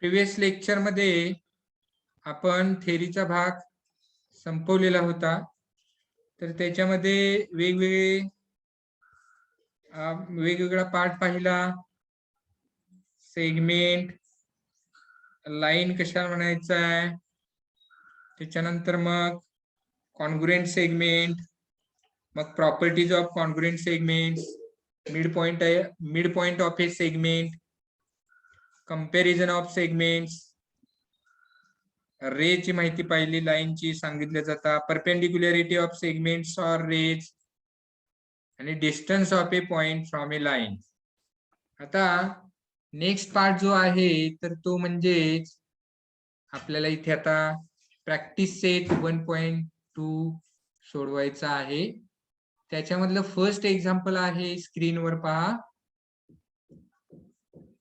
Previous lecture मध्ये आपण थेरीचा भाग संपवलेला होता. तर त्याच्यामध्ये वेगवेगळा पार्ट पाहिला. सेगमेंट, लाईन कशा म्हणायचा आहे, त्याच्यानंतर मग कॉन्ग्रुएंट सेगमेंट, मग properties of congruent segment, mid point of a segment, comparison of segments, ray ची माहिती पाहिली, लाईनची सांगितलं जाता, perpendicularity of segments or rays आणि distance of a point from a line. आता नेक्स्ट पार्ट जो आहे तर तो म्हणजे आपल्याला इथे आता प्रॅक्टिस सेट 1.2 सोडवायचा आहे. त्याच्यामधलं फर्स्ट एक्झाम्पल आहे, स्क्रीनवर पहा.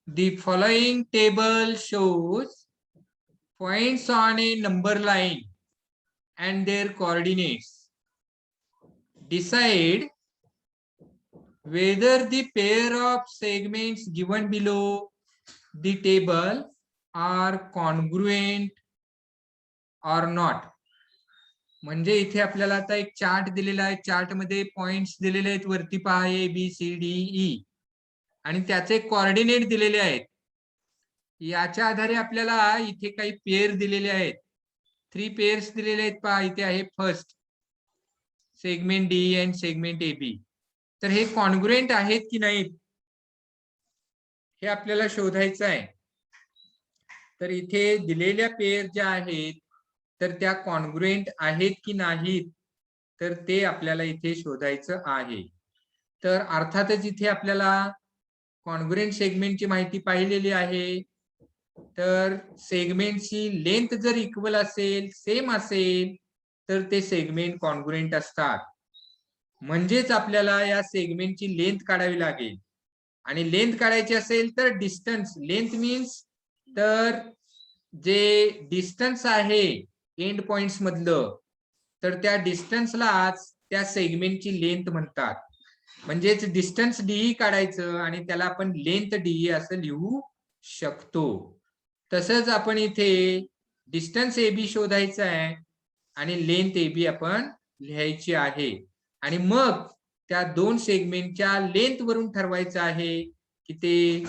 The following table shows points on a number line and their coordinates. Decide whether the pair of segments given below the table are congruent or not. म्हणजे इथे आपल्याला आता एक चार्ट दिलेला आहे. चार्ट मध्ये पॉइंट्स दिलेले आहेत, वरती पहा ABCDE, आणि त्याचे कोऑर्डिनेट दिलेले आहेत. याच्या आधारे आपल्याला इथे काही पेअर दिलेले आहेत. 3 पेअर्स दिलेले आहेत पहा. इथे आहे first segment D and segment AB. तर हे कॉन्ग्रुएंट आहेत की नाहीत हे आपल्याला शोधायचं आहे. तर इथे दिलेल्या पेअर ज्या आहेत तर त्या कॉन्ग्रुएंट आहेत की नाहीत तर ते आपल्याला इथे शोधायचं आहे. तर अर्थातच इथे आपल्याला कॉन्ग्रुएंट सेगमेंटची माहिती पाहिलेली आहे. तर सेगमेंटची लेंथ जर इक्वल असेल, सेम असेल, तर ते सेगमेंट कॉन्ग्रुएंट असतात. म्हणजेच आपल्याला या सेगमेंटची लेंथ काढावी लागेल. आणि लेंथ काढायची असेल तर डिस्टन्स, लेंथ मीन्स तर जे डिस्टन्स आहे एंड पॉइंट्स मधलं, तर त्या डिस्टन्सलाच त्या सेगमेंटची लेंथ म्हणतात. म्हणजेच डिस्टन्स DE काढायचं आणि त्याला आपण लेंथ DE असं लिहू शकतो. तसंच आपण इथे डिस्टन्स AB शोधायचा आहे आणि लेंथ AB आपण लिहायची आहे. आणि मग त्या दोन सेगमेंटच्या लेंथ वरून ठरवायचं आहे की ते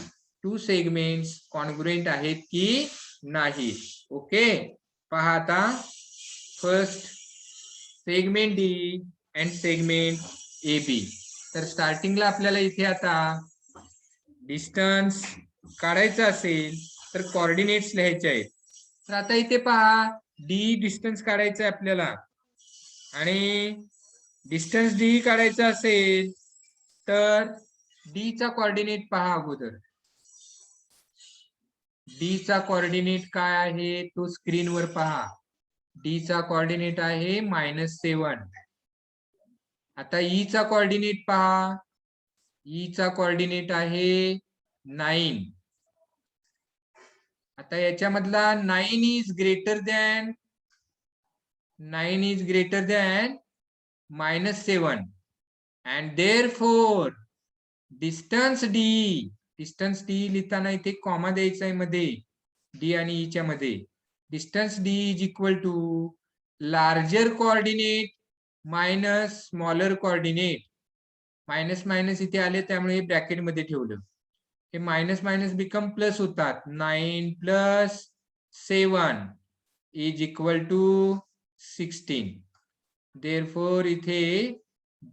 2 सेगमेंट्स कॉन्ग्रुएंट आहेत की नाही. ओके, पहा आता first segment D and segment AB. तर स्टार्टिंगला आपल्याला इथे आता डिस्टन्स काढायचं असेल तर कोऑर्डिनेट्स लिहायचे आहेत. तर आता इथे पहा, D डिस्टन्स काढायचं आहे आपल्याला आणि डिस्टन्स D काढायचा असेल तर D चा कोऑर्डिनेट पहा. अगोदर D चा कोऑर्डिनेट काय आहे तो स्क्रीनवर पहा. D चा कोऑर्डिनेट आहे -7. आता E चा कोऑर्डिनेट पहा. E चा कोऑर्डिनेट आहे 9. आता याच्यामधला 9 is greater than -7 and therefore distance D, distance D लिहिताना इथे कॉमा द्यायचा आहे मध्ये, D आणि E च्या मध्ये. Distance D is equal to larger coordinate minus smaller coordinate. Minus minus इथे आले त्यामुळे ब्रॅकेट मध्ये ठेवलं. हे मायनस मायनस बिकम प्लस होतात. 9 + 7 इज इक्वल टू 16. देअरफॉर इथे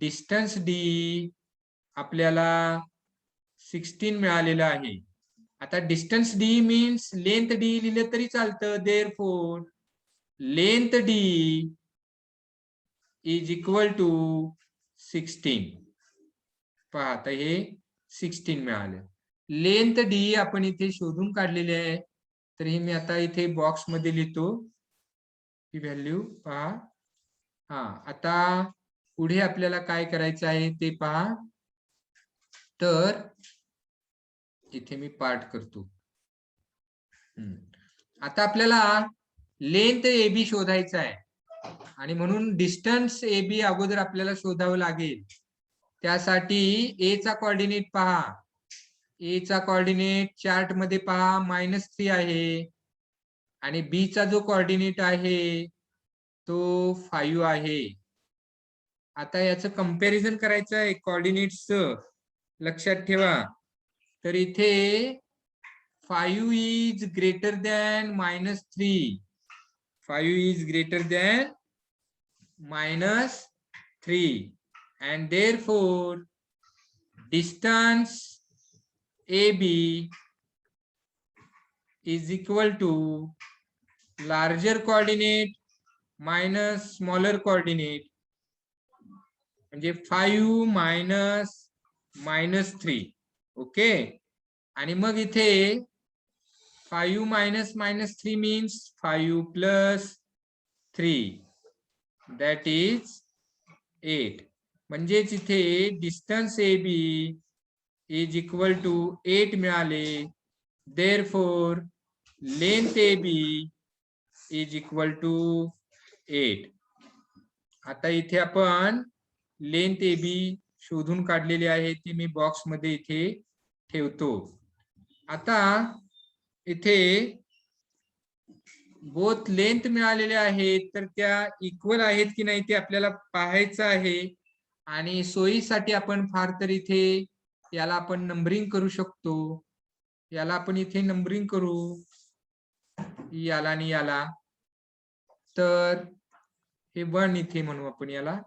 डिस्टन्स D आपल्याला 16 मिळालेलं आहे. आता distance D means length D लिहिलं तरी चालतं. Therefore length D is equal to 16. पहा आता हे 16 मिळालं. लेंथ D आपण इथे शोधून काढलेली आहे. तर हे मी आता इथे बॉक्स मध्ये लिहितो ही व्हॅल्यू पहा. आता पुढे आपल्याला काय करायचं आहे ते पहा. तर इथे मी पार्ट करतो. आता आपल्याला लेंथ AB शोधायचा आहे आणि म्हणून डिस्टन्स AB अगोदर आपल्याला शोधावं लागेल. त्यासाठी A चा कोऑर्डिनेट पहा. ए चा कोऑर्डिनेट चार्ट मध्ये पहा -3 आहे आणि बी चा जो कोऑर्डिनेट आहे तो 5 आहे. आता याचं कंपॅरिझन करायचं आहे कोऑर्डिनेट्सचं, लक्षात ठेवा. तर इथे 5 is greater than -3. 5 is greater than -3 and therefore distance AB is equal to larger coordinate minus smaller coordinate, म्हणजे 5 minus -3. ओके. आणि मग इथे 5 -3 means 5 plus 3, that is 8. म्हणजेच इथे distance AB is equal to 8 मिळाले. therefore length AB is equal to 8. आता इथे आपण लेंथ AB शोधून काढलेली आहे, ती मी बॉक्स मध्ये इथे ठेवतो. आता इथे बोथ लेंथ मिळालेले आहेत, तर त्या इक्वल आहेत की नाही ते आपल्याला पाहायचं आहे. आणि सोयीसाठी आपण फार तर इथे याला आपण नंबरिंग करू शकतो. याला आपण इथे नंबरिंग करू, याला आणि याला. तर हे 1 इथे म्हणू आपण याला,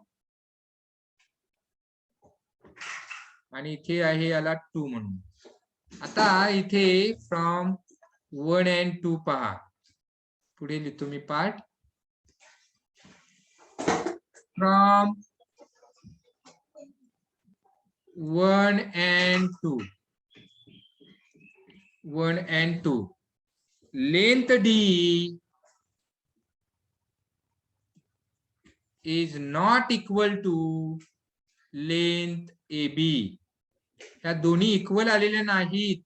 आणि इथे आहे याला 2 म्हणू. आता इथे फ्रॉम 1 and 2 पहा. पुढे लिहितो मी part. From 1 and 2. 1 and 2. Length D is not equal to length AB. ह्या दोन्ही इक्वल आलेल्या नाहीत.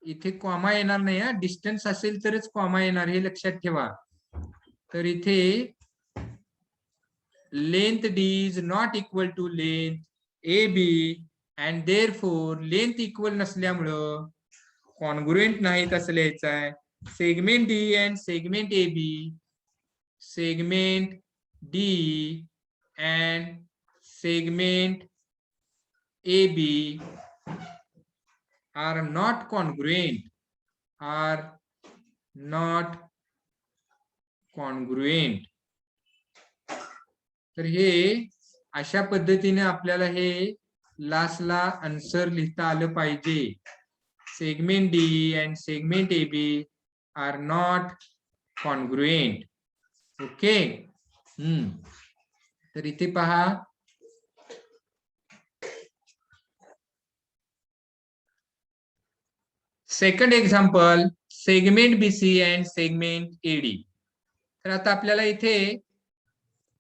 इथे कॉमा येणार नाही. हा, डिस्टन्स असेल तरच कॉमा येणार, हे लक्षात ठेवा. तर इथे length D is not equal to length AB and therefore length equal नसल्यामुळं कॉन्ग्रुएंट नाहीत असं लिहायचं आहे. Segment D and segment AB, segment D and segment AB are not congruent, are not congruent. तर हे अशा पद्धतीने आपल्याला हे लास्टला आन्सर लिहिता आलं पाहिजे. Segment D and segment AB are not congruent. Okay. तर इथे पहा, second example, segment BC and segment AD. तर आता आपल्याला इथे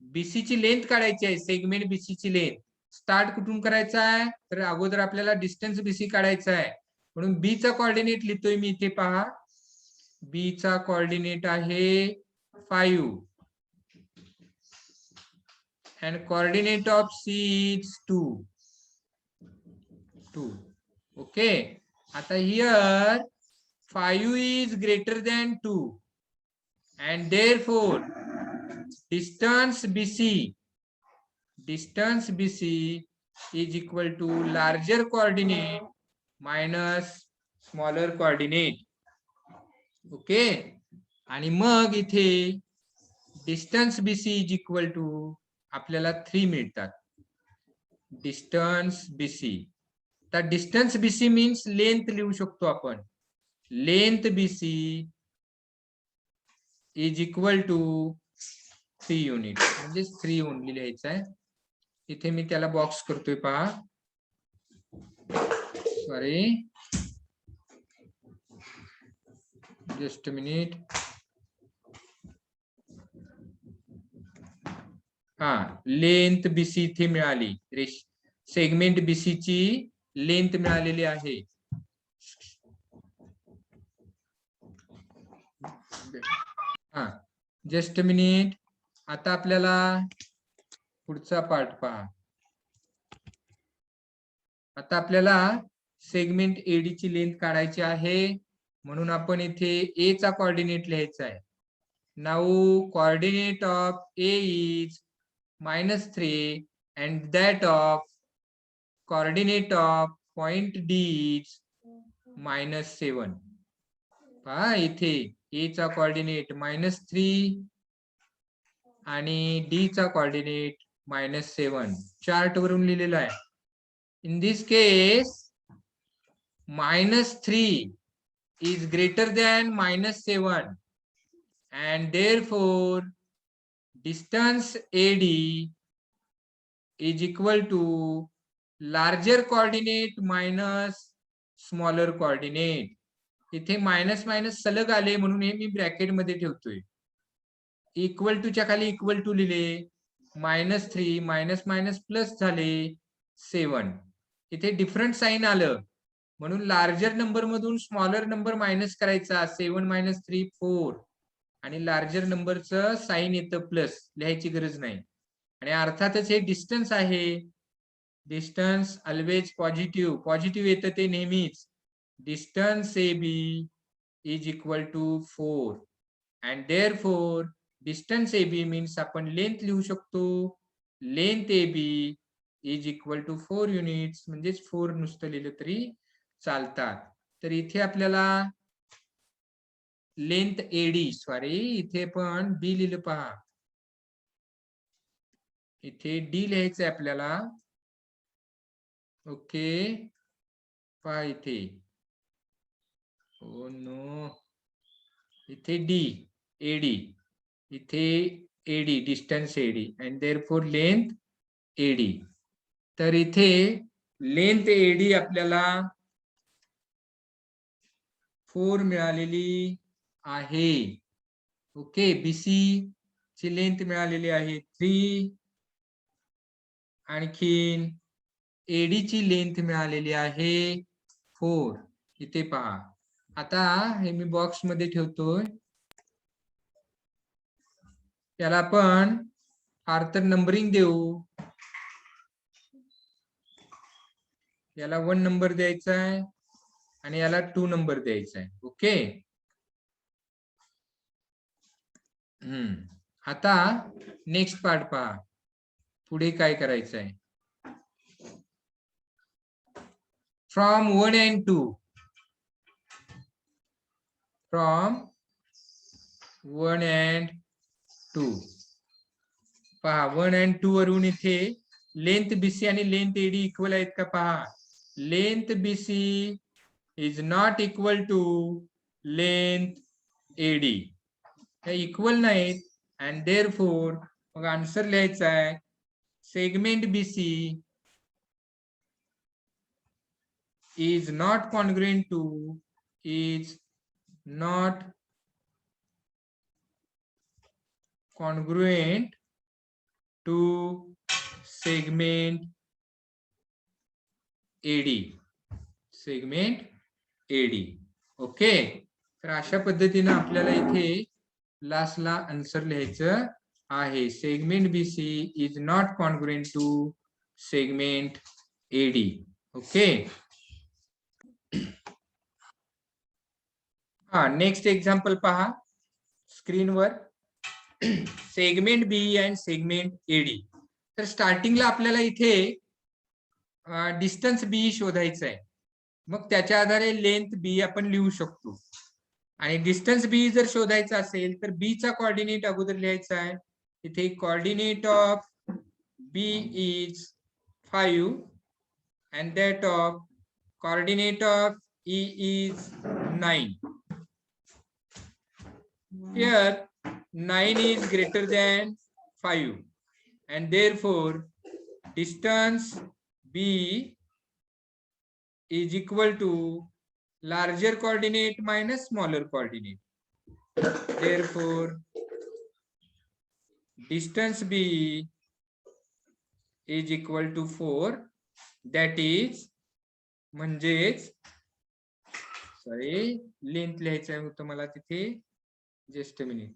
BC ची लेंथ काढायची आहे. सेगमेंट BC ची लेंथ स्टार्ट कुठून करायचा आहे, तर अगोदर आपल्याला डिस्टन्स BC काढायचा आहे. म्हणून B चा कोऑर्डिनेट लिहितोय मी इथे पहा. B चा कोऑर्डिनेट आहे 5 and coordinate of C is 2. Okay. आता here 5 is greater than 2 and therefore distance BC is equal to larger coordinate minus smaller coordinate. Okay. आणि मग इथे distance BC is equal to आपल्याला 3 मिळतात. डिस्टन्स BC, तर distance BC means length लिहू शकतो आपण. लेंथ BC is equal to 3 unit, म्हणजे 3 ओनली लिहायचं आहे. इथे मी त्याला बॉक्स करतोय पहा. Sorry, just a minute. हा, लेंथ BC इथे मिळाली. सेगमेंट BC ची लेंथ मिळालेली आहे. हा, जस्ट अ मिनिट. आता आपल्याला पुढचा पार्ट पहा. आता आपल्याला सेगमेंट एडी ची लेंथ काढायची आहे, म्हणून आपण इथे ए चा कोऑर्डिनेट लिहायचा आहे. Now coordinate of A is -3 and that of coordinate of point D is -7. पहा इथे ए चा कोऑर्डिनेट -3 आणि डी चा कोऑर्डिनेट -7 चार्ट वरून लिहिलेला आहे. In this case -3 is greater than -7 and therefore distance AD is equal to larger coordinate minus smaller coordinate. इथे minus minus सलग आले म्हणून हे मी ब्रॅकेट मध्ये ठेवतोय. इक्वल टू च्या खाली इक्वल टू लिहिले, -3 मायनस मायनस प्लस झाले 7. इथे डिफरंट साइन आलं म्हणून लार्जर नंबर मधून स्मॉलर नंबर मायनस करायचा. 7 - 3 4 आणि लार्जर नंबरचं साइन येतं प्लस, लिहायची गरज नाही. आणि अर्थातच हे डिस्टन्स आहे. डिस्टन्स ऑलवेज पॉझिटिव्ह, पॉझिटिव्ह येतं ते नेहमीच. Distance AB is equal to 4 and therefore distance AB means आपण लेंथ लिहू शकतो. Length AB is equal to 4 units, म्हणजेच 4 नुसतं लिहिलं तरी चालतात. तर इथे आपल्याला लेंथ AD, सॉरी इथे पण B लिहिलं पहा. इथे D लिहायचंय आपल्याला. ओके पहा इथे, ओ नो, इथे D AD, इथे AD distance AD and therefore length AD. तर इथे लेंथ AD आपल्याला 4 मिळालेली आहे. ओके, BC ची लेंथ मिळालेली आहे 3, आणखीन AD ची लेंथ मिळालेली आहे 4. इथे पहा. आता हे मी बॉक्स मध्ये ठेवतोय, त्याला आपण फार तर नंबरिंग देऊ. याला 1 नंबर द्यायचा आहे आणि याला 2 नंबर द्यायचा आहे. ओके. आता नेक्स्ट पार्ट पहा, पुढे काय करायचं आहे. फ्रॉम 1 and 2, फ्रॉम 1 and 2 पहा. 1 and 2 वरून इथे लेंथ BC आणि लेंथ AD इक्वल आहेत का पहा. Length BC is not equal to length AD, हे इक्वल नाहीत. अँड देअरफॉर मग आन्सर लिहायचा आहे, segment BC is not congruent to, is not congruent to segment AD, segment AD. Okay. तर अशा पद्धतीने आपल्याला इथे लास्टला आन्सर लिहायचं आहे, segment BC is not congruent to segment AD. Okay. हा, नेक्स्ट एक्झाम्पल पहा स्क्रीनवर. Segment B and segment AD. तर स्टार्टिंगला आपल्याला इथे डिस्टन्स बी शोधायचं आहे. मग त्याच्या आधारे लेंथ बी आपण लिहू शकतो. आणि डिस्टन्स बी जर शोधायचा असेल तर बी चा कोऑर्डिनेट अगोदर लिहायचा आहे. इथे coordinate of B is 5 and that of coordinate of E is 9. Here 9 is greater than 5 and therefore distance B is equal to larger coordinate minus smaller coordinate. Therefore distance B is equal to 4. That is, म्हणजेच sorry length लिहायचं होतं मला तिथे, just a minute.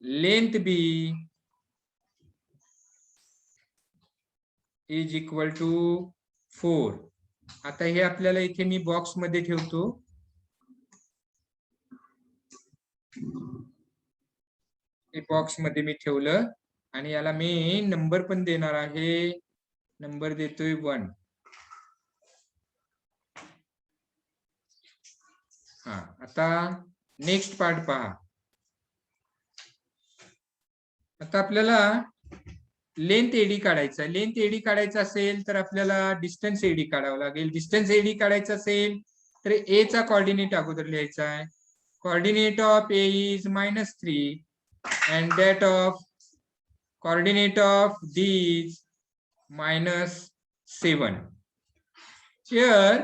Length B is equal to 4 आता हे आपल्याला इथे मी box मध्ये ठेवतो. हे बॉक्स मध्ये मी ठेवलं आणि याला मी नंबर पण देणार आहे. नंबर देतोय 1. हा, आता नेक्स्ट पार्ट पहा. आता आपल्याला लेंथ एडी काढायचा. लेंथ एडी काढायचा असेल तर आपल्याला डिस्टन्स एडी काढावं लागेल. डिस्टन्स एडी काढायचा असेल तर ए चा कोऑर्डिनेट अगोदर लिहायचा आहे. Coordinate of A is -3 and that of coordinate of D is -7. Here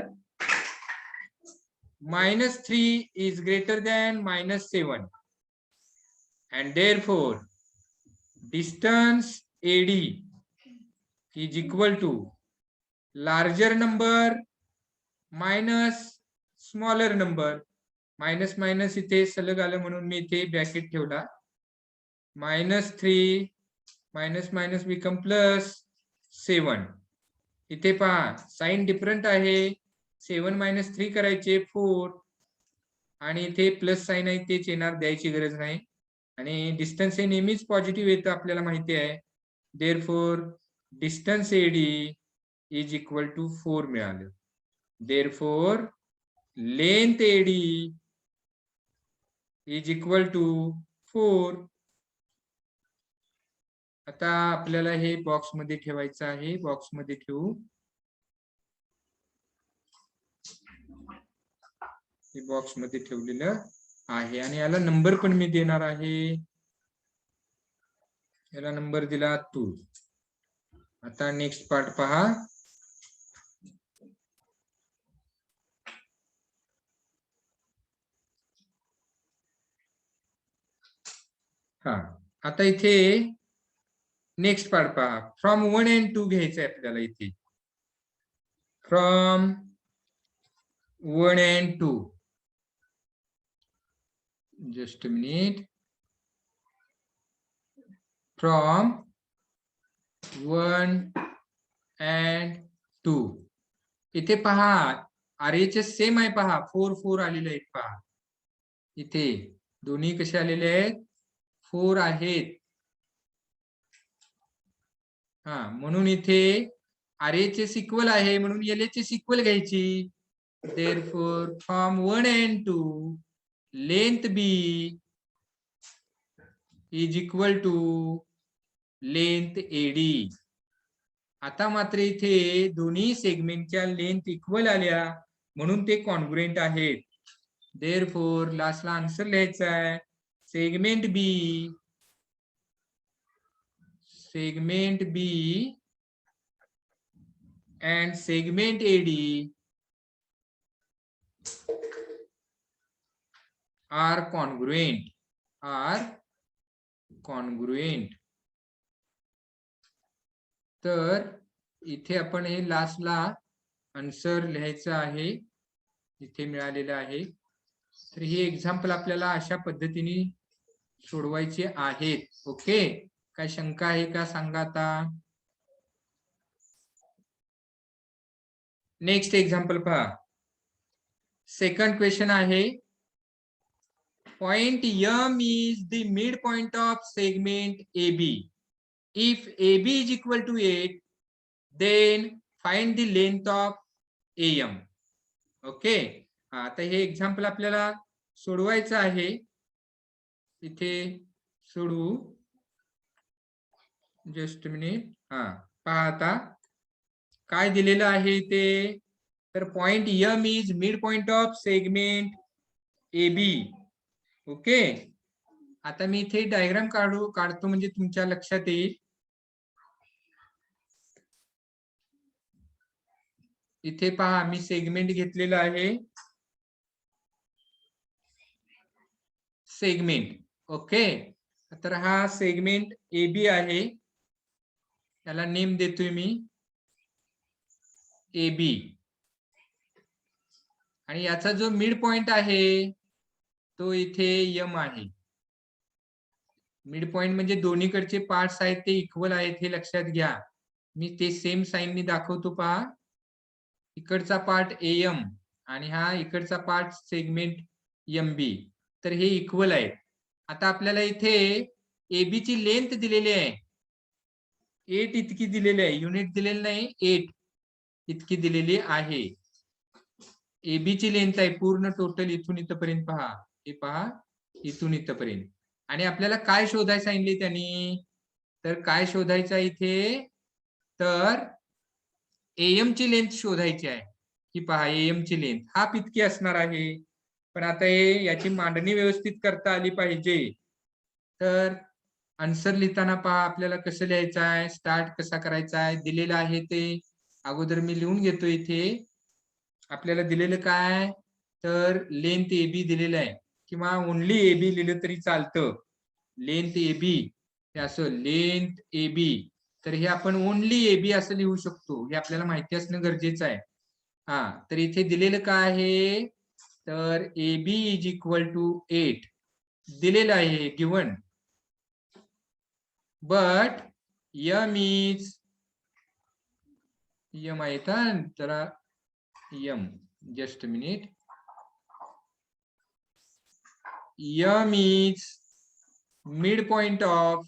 -3 is greater than -7 and therefore distance AD is equal to larger number minus smaller number. Minus minus इथे सलग आलं म्हणून मी इथे ब्रॅकेट ठेवला. -3 minus minus become +7. इथे पहा sign different आहे. 7 - 3 करायचे 4 आणि इथे प्लस साइन आहे तेच येणार, द्यायची गरज नाही. आणि डिस्टन्स हे नेहमीच पॉझिटिव्ह येतं आपल्याला माहिती आहे. Therefore distance AD is equal to 4 मिळालं. Therefore length AD is equal to 4. आता आपल्याला हे बॉक्स मध्ये ठेवायचं आहे. बॉक्स मध्ये ठेवू. हे बॉक्स मध्ये ठेवलेलं आहे आणि याला नंबर पण मी देणार आहे. याला नंबर दिला 2. आता नेक्स्ट पार्ट पहा. हा, आता इथे नेक्स्ट पार्ट पहा. फ्रॉम 1 and 2 घ्यायचं आहे आपल्याला इथे. From 1 and 2. Just a minute. From 1 and 2. इथे पहा RHS सेम आहे. पहा 4 4 आलेले आहेत. पहा इथे दोन्ही कसे आलेले आहेत, 4 आहेत. हा, म्हणून इथे RHS इक्वल आहे म्हणून LHS इक्वल घ्यायची. Therefore from 1 and 2 length B is equal to length AD. आता मात्र इथे दोन्ही सेगमेंटच्या लेंथ इक्वल आल्या म्हणून ते कॉन्ग्रुएंट आहेत. देअरफॉर लास्टला आन्सर लिहायचा आहे. Segment B and segment AD are congruent. तर इथे आपण हे लास्टला आन्सर लिहायचं आहे. इथे मिळालेलं आहे. तर ही एक्झाम्पल आपल्याला अशा पद्धतीने सोडवायचे आहेत. ओके, काय शंका आहे का सांगा आता. नेक्स्ट एक्झाम्पल पहा. सेकंड क्वेश्चन आहे. Point M is the midpoint of segment AB. If AB is equal to 8, then find the length of AM. Okay, आता हे एक्झाम्पल आपल्याला सोडवायचं आहे. इथे सोडवू. Just minute. हा, पहा आता काय दिलेलं आहे ते. तर point M is midpoint of segment AB. Okay, आता मी इथे डायग्राम काढतो म्हणजे तुमच्या लक्षात येईल. इथे पहा मी सेगमेंट घेतलेलं आहे. सेगमेंट. ओके, तर हा सेगमेंट AB आहे. त्याला नेम देतोय मी AB. आणि याचा जो मिड पॉइंट आहे तो इथे M आहे. मिड पॉइंट म्हणजे दोन्हीकडचे पार्ट्स आहेत ते इक्वल आहेत हे लक्षात घ्या. मी ते सेम साइननी दाखवतो. पहा इकडचा पार्ट AM आणि हा इकडचा पार्ट सेगमेंट MB, तर हे इक्वल आहे. आता आपल्याला इथे AB ची लेंथ दिलेली आहे 8 इतकी दिलेली आहे, युनिट दिलेली नाही, 8 इतकी दिलेली आहे. AB ची लेंथ आहे पूर्ण टोटल इथून इथपर्यंत पहा, हे पहा इथून इथपर्यंत. आणि आपल्याला काय शोधायचं सांगितले त्यांनी, तर काय शोधायचं इथे, तर AM ची लेंथ शोधायची आहे. की पहा AM ची लेंथ हाफ इतकी असणार आहे. पण आता हे याची मांडणी व्यवस्थित करता आली पाहिजे. तर आन्सर लिहिताना पहा आपल्याला कसं लिहायचं आहे, स्टार्ट कसा करायचा आहे, दिलेलं आहे ते अगोदर मी लिहून घेतो. इथे आपल्याला दिलेलं काय, तर लेंथ AB दिलेलं आहे, किंवा ओनली AB लिहिलं तरी चालतं. लेंथ AB हे असं लेंथ AB, तर हे आपण ओनली AB असं लिहू शकतो. हे आपल्याला माहिती असणं गरजेचं आहे. हा, तर इथे दिलेलं काय आहे, तर AB इज इक्वल टू 8 दिलेलं आहे given, but M is M आहे तर M just minute, M is midpoint of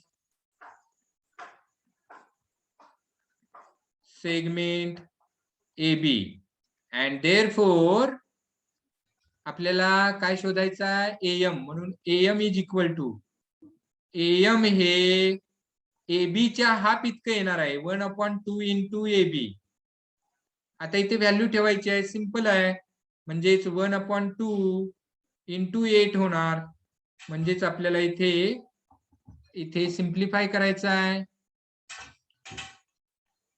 segment AB and therefore आपल्याला काय शोधायचं आहे, AM, म्हणून AM is equal to AM हे AB च्या हाफ इतकं येणार आहे, 1/2 इंटू AB. आता इथे व्हॅल्यू ठेवायची आहे, सिंपल आहे, म्हणजेच 1/2 इंटू 8 होणार. म्हणजेच आपल्याला इथे सिंप्लिफाय करायचं आहे.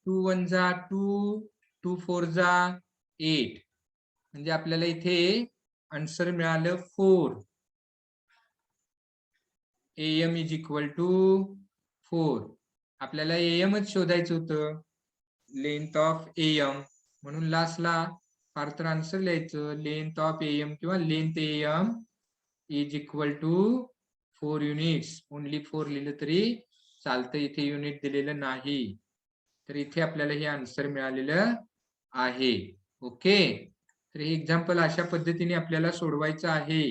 2 1 जा 2, 2 4 जा 8, म्हणजे आपल्याला इथे आन्सर मिळालं 4. AM is equal to 4. आपल्याला AM च शोधायचं होतं, लेंथ ऑफ AM, म्हणून लास्टला फार तर आन्सर लिहायचं लेंथ ऑफ AM किंवा length AM is equal to 4 units. Only 4 लिहिलं तरी चालतं, इथे युनिट दिलेलं नाही. तर इथे आपल्याला हे आन्सर मिळालेलं आहे. ओके, तर हे एक्झाम्पल अशा पद्धतीने आपल्याला सोडवायचं आहे.